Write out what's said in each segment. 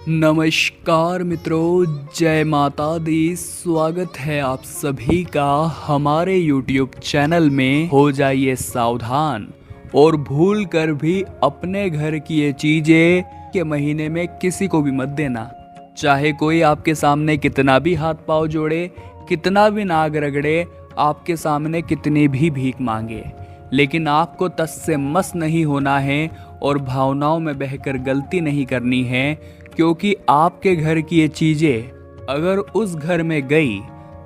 नमस्कार मित्रों, जय माता दी। स्वागत है आप सभी का हमारे YouTube चैनल में। हो जाइए सावधान और भूल कर भी अपने घर की ये चीज़ें के महीने में किसी को भी मत देना। चाहे कोई आपके सामने कितना भी हाथ पाँव जोड़े, कितना भी नाक रगड़े, आपके सामने कितनी भी भीख मांगे, लेकिन आपको तस से मस नहीं होना है और भावनाओं में बहकर गलती नहीं करनी है। क्योंकि आपके घर की ये चीज़ें अगर उस घर में गई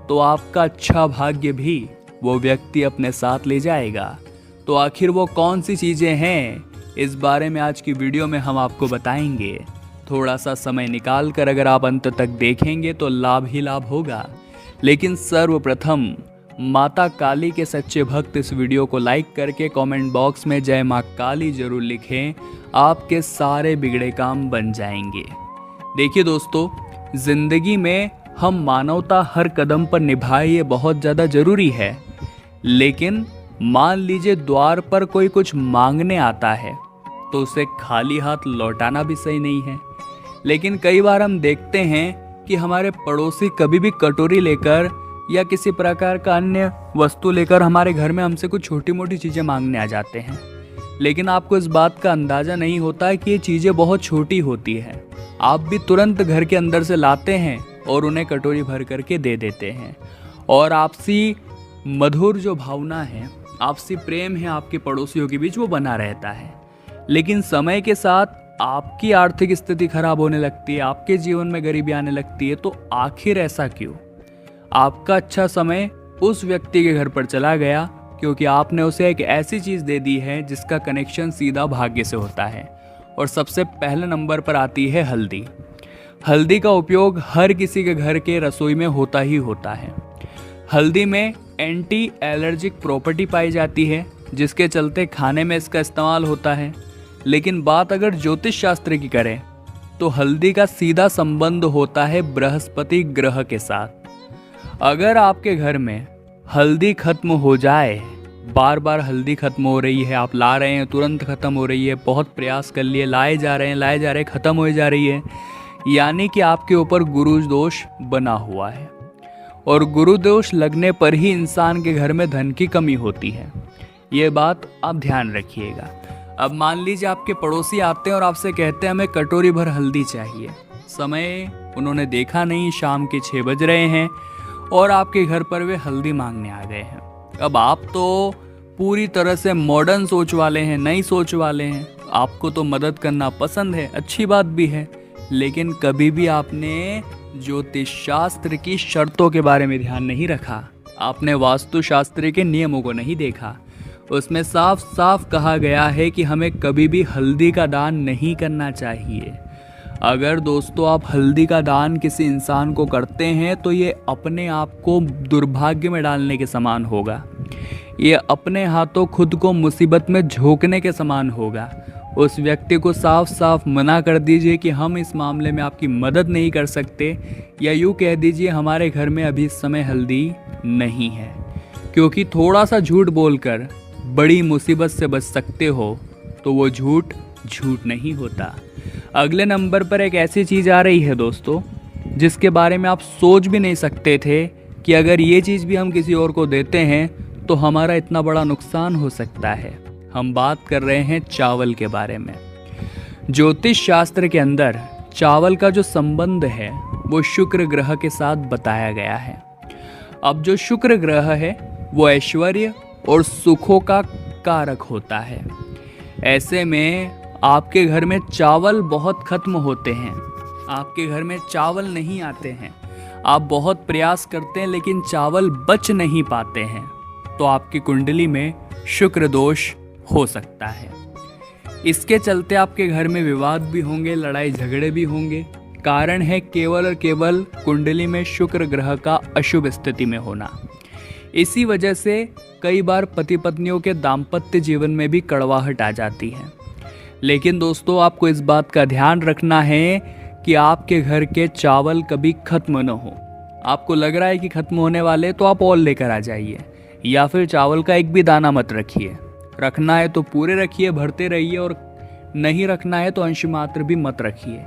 तो आपका अच्छा भाग्य भी वो व्यक्ति अपने साथ ले जाएगा। तो आखिर वो कौन सी चीज़ें हैं, इस बारे में आज की वीडियो में हम आपको बताएंगे। थोड़ा सा समय निकाल कर अगर आप अंत तक देखेंगे तो लाभ ही लाभ होगा। लेकिन सर्वप्रथम माता काली के सच्चे भक्त इस वीडियो को लाइक करके कमेंट बॉक्स में जय माँ काली जरूर लिखें। आपके सारे बिगड़े काम बन जाएंगे। देखिए दोस्तों, जिंदगी में हम मानवता हर कदम पर निभाए ये बहुत ज़्यादा ज़रूरी है। लेकिन मान लीजिए द्वार पर कोई कुछ मांगने आता है तो उसे खाली हाथ लौटाना भी सही नहीं है। लेकिन कई बार हम देखते हैं कि हमारे पड़ोसी कभी भी कटोरी लेकर या किसी प्रकार का अन्य वस्तु लेकर हमारे घर में हमसे कुछ छोटी मोटी चीज़ें मांगने आ जाते हैं। लेकिन आपको इस बात का अंदाज़ा नहीं होता है कि ये चीज़ें बहुत छोटी होती हैं। आप भी तुरंत घर के अंदर से लाते हैं और उन्हें कटोरी भर करके दे देते हैं। और आपसी मधुर जो भावना है, आपसी प्रेम है आपके पड़ोसियों के बीच, वो बना रहता है। लेकिन समय के साथ आपकी आर्थिक स्थिति खराब होने लगती है, आपके जीवन में गरीबी आने लगती है। तो आखिर ऐसा क्यों? आपका अच्छा समय उस व्यक्ति के घर पर चला गया क्योंकि आपने उसे एक ऐसी चीज़ दे दी है जिसका कनेक्शन सीधा भाग्य से होता है। और सबसे पहले नंबर पर आती है हल्दी। हल्दी का उपयोग हर किसी के घर के रसोई में होता ही होता है। हल्दी में एंटी एलर्जिक प्रॉपर्टी पाई जाती है, जिसके चलते खाने में इसका इस्तेमाल होता है। लेकिन बात अगर ज्योतिष शास्त्र की करें तो हल्दी का सीधा संबंध होता है बृहस्पति ग्रह के साथ। अगर आपके घर में हल्दी खत्म हो जाए, बार बार हल्दी खत्म हो रही है, आप ला रहे हैं तुरंत खत्म हो रही है, बहुत प्रयास कर लिए, लाए जा रहे हैं खत्म हो जा रही है, यानी कि आपके ऊपर गुरु दोष बना हुआ है। और गुरु दोष लगने पर ही इंसान के घर में धन की कमी होती है। ये बात आप ध्यान रखिएगा। अब मान लीजिए आपके पड़ोसी आते हैं और आपसे कहते हैं हमें कटोरी भर हल्दी चाहिए। समय उन्होंने देखा नहीं, शाम के 6 बज रहे हैं और आपके घर पर वे हल्दी मांगने आ गए हैं। अब आप तो पूरी तरह से मॉडर्न सोच वाले हैं, नई सोच वाले हैं। आपको तो मदद करना पसंद है, अच्छी बात भी है। लेकिन कभी भी आपने ज्योतिष शास्त्र की शर्तों के बारे में ध्यान नहीं रखा। आपने वास्तु शास्त्र के नियमों को नहीं देखा। उसमें साफ साफ कहा गया है कि हमें कभी भी हल्दी का दान नहीं करना चाहिए। अगर दोस्तों आप हल्दी का दान किसी इंसान को करते हैं तो ये अपने आप को दुर्भाग्य में डालने के समान होगा। ये अपने हाथों खुद को मुसीबत में झोंकने के समान होगा। उस व्यक्ति को साफ साफ मना कर दीजिए कि हम इस मामले में आपकी मदद नहीं कर सकते, या यूँ कह दीजिए हमारे घर में अभी इस समय हल्दी नहीं है। क्योंकि थोड़ा सा झूठ बोलकर बड़ी मुसीबत से बच सकते हो तो वो झूठ झूठ नहीं होता। अगले नंबर पर एक ऐसी चीज़ आ रही है दोस्तों, जिसके बारे में आप सोच भी नहीं सकते थे कि अगर ये चीज़ भी हम किसी और को देते हैं तो हमारा इतना बड़ा नुकसान हो सकता है। हम बात कर रहे हैं चावल के बारे में। ज्योतिष शास्त्र के अंदर चावल का जो संबंध है वो शुक्र ग्रह के साथ बताया गया है। अब जो शुक्र ग्रह है वो ऐश्वर्य और सुखों का कारक होता है। ऐसे में आपके घर में चावल बहुत खत्म होते हैं, आपके घर में चावल नहीं आते हैं, आप बहुत प्रयास करते हैं लेकिन चावल बच नहीं पाते हैं, तो आपकी कुंडली में शुक्र दोष हो सकता है। इसके चलते आपके घर में विवाद भी होंगे, लड़ाई झगड़े भी होंगे। कारण है केवल और केवल कुंडली में शुक्र ग्रह का अशुभ स्थिति में होना। इसी वजह से कई बार पति पत्नियों के दाम्पत्य जीवन में भी कड़वाहट आ जाती है। लेकिन दोस्तों आपको इस बात का ध्यान रखना है कि आपके घर के चावल कभी खत्म न हो। आपको लग रहा है कि खत्म होने वाले, तो आप और लेकर आ जाइए, या फिर चावल का एक भी दाना मत रखिए। रखना है तो पूरे रखिए, भरते रहिए, और नहीं रखना है तो अंश मात्र भी मत रखिए।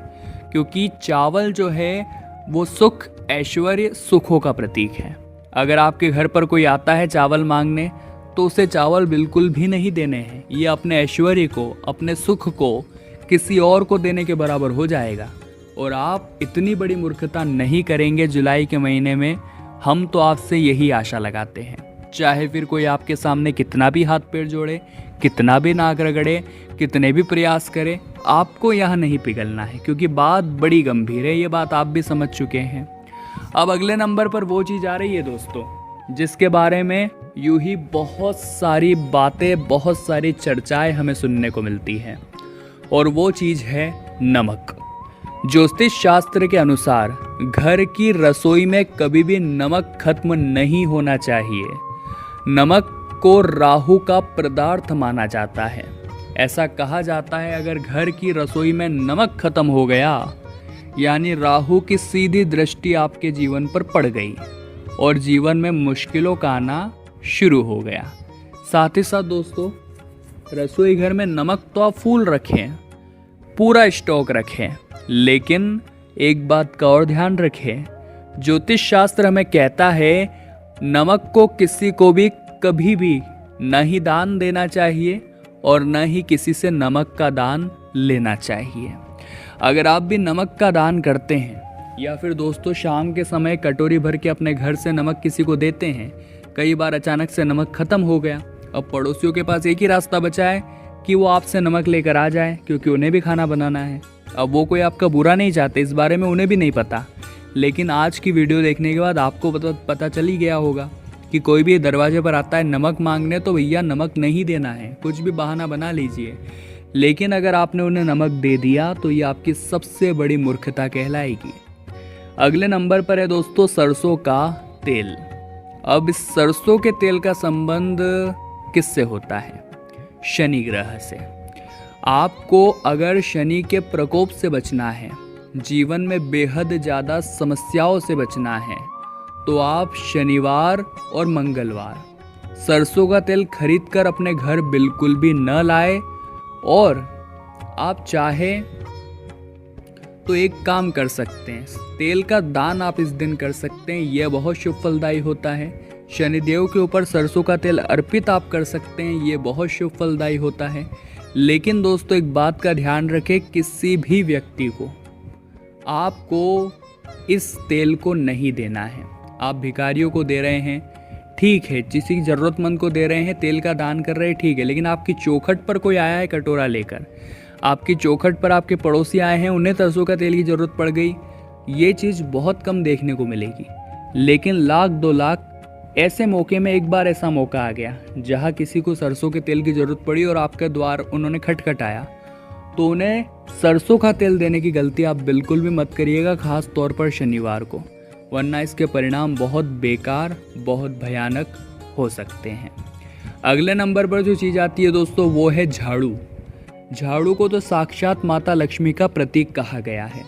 क्योंकि चावल जो है वो सुख, ऐश्वर्य, सुखों का प्रतीक है। अगर आपके घर पर कोई आता है चावल मांगने तो उसे चावल बिल्कुल भी नहीं देने हैं। ये अपने ऐश्वर्य को, अपने सुख को किसी और को देने के बराबर हो जाएगा। और आप इतनी बड़ी मूर्खता नहीं करेंगे जुलाई के महीने में, हम तो आपसे यही आशा लगाते हैं। चाहे फिर कोई आपके सामने कितना भी हाथ पैर जोड़े, कितना भी नाक रगड़े, कितने भी प्रयास करे, आपको यहाँ नहीं पिघलना है, क्योंकि बात बड़ी गंभीर है। ये बात आप भी समझ चुके हैं। अब अगले नंबर पर वो चीज़ आ रही है दोस्तों, जिसके बारे में यूं ही बहुत सारी बातें, बहुत सारी चर्चाएं हमें सुनने को मिलती हैं, और वो चीज़ है नमक। ज्योतिष शास्त्र के अनुसार घर की रसोई में कभी भी नमक खत्म नहीं होना चाहिए। नमक को राहु का पदार्थ माना जाता है। ऐसा कहा जाता है अगर घर की रसोई में नमक खत्म हो गया, यानी राहु की सीधी दृष्टि आपके जीवन पर पड़ गई और जीवन में मुश्किलों का आना शुरू हो गया। साथ ही साथ दोस्तों, रसोई घर में नमक तो आप फुल रखें, पूरा स्टॉक रखें, लेकिन एक बात का और ध्यान रखें, ज्योतिष शास्त्र हमें कहता है नमक को किसी को भी कभी भी न ही दान देना चाहिए और न ही किसी से नमक का दान लेना चाहिए। अगर आप भी नमक का दान करते हैं या फिर दोस्तों शाम के समय कटोरी भर के अपने घर से नमक किसी को देते हैं, कई बार अचानक से नमक खत्म हो गया, अब पड़ोसियों के पास एक ही रास्ता बचा है कि वो आपसे नमक लेकर आ जाए, क्योंकि उन्हें भी खाना बनाना है। अब वो कोई आपका बुरा नहीं चाहते, इस बारे में उन्हें भी नहीं पता, लेकिन आज की वीडियो देखने के बाद आपको पता चल ही गया होगा कि कोई भी दरवाजे पर आता है नमक मांगने तो भैया नमक नहीं देना है, कुछ भी बहाना बना लीजिए। लेकिन अगर आपने उन्हें नमक दे दिया तो ये आपकी सबसे बड़ी मूर्खता कहलाएगी। अगले नंबर पर है दोस्तों सरसों का तेल। अब इस सरसों के तेल का संबंध किससे होता है? शनि ग्रह से। आपको अगर शनि के प्रकोप से बचना है, जीवन में बेहद ज़्यादा समस्याओं से बचना है, तो आप शनिवार और मंगलवार सरसों का तेल खरीद कर अपने घर बिल्कुल भी न लाए। और आप चाहे तो एक काम कर सकते हैं, तेल का दान आप इस दिन कर सकते हैं, यह बहुत शुभ फलदायी होता है। शनिदेव के ऊपर सरसों का तेल अर्पित आप कर सकते हैं, ये बहुत शुभ फलदायी होता है। लेकिन दोस्तों एक बात का ध्यान रखें, किसी भी व्यक्ति को आपको इस तेल को नहीं देना है। आप भिखारियों को दे रहे हैं, ठीक है, किसी ज़रूरतमंद को दे रहे हैं, तेल का दान कर रहे हैं, ठीक है, लेकिन आपकी चौखट पर कोई आया है कटोरा लेकर, आपकी चौखट पर आपके पड़ोसी आए हैं, उन्हें सरसों का तेल की ज़रूरत पड़ गई, ये चीज़ बहुत कम देखने को मिलेगी। लेकिन लाख 2 लाख ऐसे मौके में एक बार ऐसा मौका आ गया जहाँ किसी को सरसों के तेल की ज़रूरत पड़ी और आपके द्वार उन्होंने खटखटाया, तो उन्हें सरसों का तेल देने की गलती आप बिल्कुल भी मत करिएगा, खास तौर पर शनिवार को, वरना इसके परिणाम बहुत बेकार, बहुत भयानक हो सकते हैं। अगले नंबर पर जो चीज़ आती है दोस्तों वो है झाड़ू। झाड़ू को तो साक्षात माता लक्ष्मी का प्रतीक कहा गया है।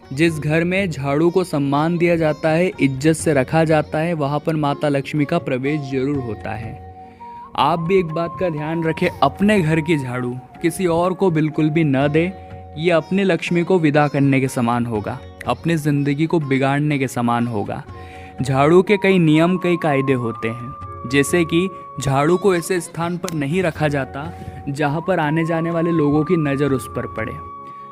जिस घर में झाड़ू को सम्मान दिया जाता है, इज्जत से रखा जाता है, वहाँ पर माता लक्ष्मी का प्रवेश जरूर होता है। आप भी एक बात का ध्यान रखें, अपने घर की झाड़ू किसी और को बिल्कुल भी न दे। ये अपनी लक्ष्मी को विदा करने के समान होगा, अपनी ज़िंदगी को बिगाड़ने के समान होगा। झाड़ू के कई नियम, कई कायदे होते हैं, जैसे कि झाड़ू को ऐसे स्थान पर नहीं रखा जाता जहाँ पर आने जाने वाले लोगों की नज़र उस पर पड़े।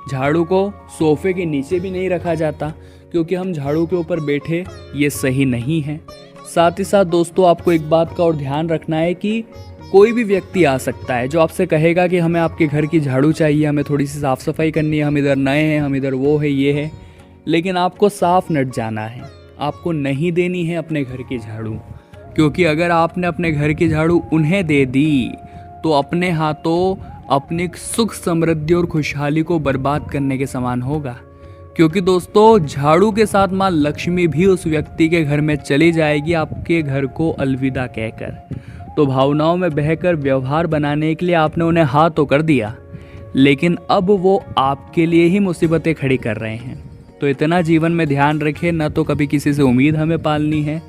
झाड़ू को सोफे के नीचे भी नहीं रखा जाता, क्योंकि हम झाड़ू के ऊपर बैठे, ये सही नहीं है। साथ ही साथ दोस्तों आपको एक बात का और ध्यान रखना है कि कोई भी व्यक्ति आ सकता है जो आपसे कहेगा कि हमें आपके घर की झाड़ू चाहिए, हमें थोड़ी सी साफ़ सफाई करनी है, हम इधर नए हैं, हम इधर वो है, ये है। लेकिन आपको साफ नट जाना है, आपको नहीं देनी है अपने घर की झाड़ू, क्योंकि अगर आपने अपने घर की झाड़ू उन्हें दे दी तो अपने हाथों अपनी सुख, समृद्धि और खुशहाली को बर्बाद करने के समान होगा। क्योंकि दोस्तों झाड़ू के साथ माँ लक्ष्मी भी उस व्यक्ति के घर में चली जाएगी, आपके घर को अलविदा कहकर। तो भावनाओं में बहकर व्यवहार बनाने के लिए आपने उन्हें हाँ तो कर दिया, लेकिन अब वो आपके लिए ही मुसीबतें खड़ी कर रहे हैं। तो इतना जीवन में ध्यान रखें, न तो कभी किसी से उम्मीद हमें पालनी है,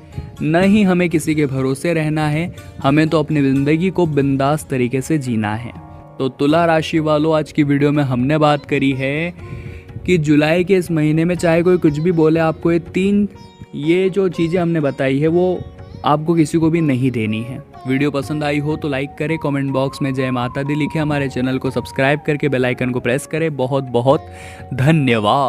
न ही हमें किसी के भरोसे रहना है। हमें तो अपनी ज़िंदगी को बिंदास तरीके से जीना है। तो तुला राशि वालों, आज की वीडियो में हमने बात करी है कि जुलाई के इस महीने में चाहे कोई कुछ भी बोले, आपको ये जो चीज़ें हमने बताई है वो आपको किसी को भी नहीं देनी है। वीडियो पसंद आई हो तो लाइक करें, कमेंट बॉक्स में जय माता दी लिखें, हमारे चैनल को सब्सक्राइब करके बेल आइकन को प्रेस करें। बहुत बहुत धन्यवाद।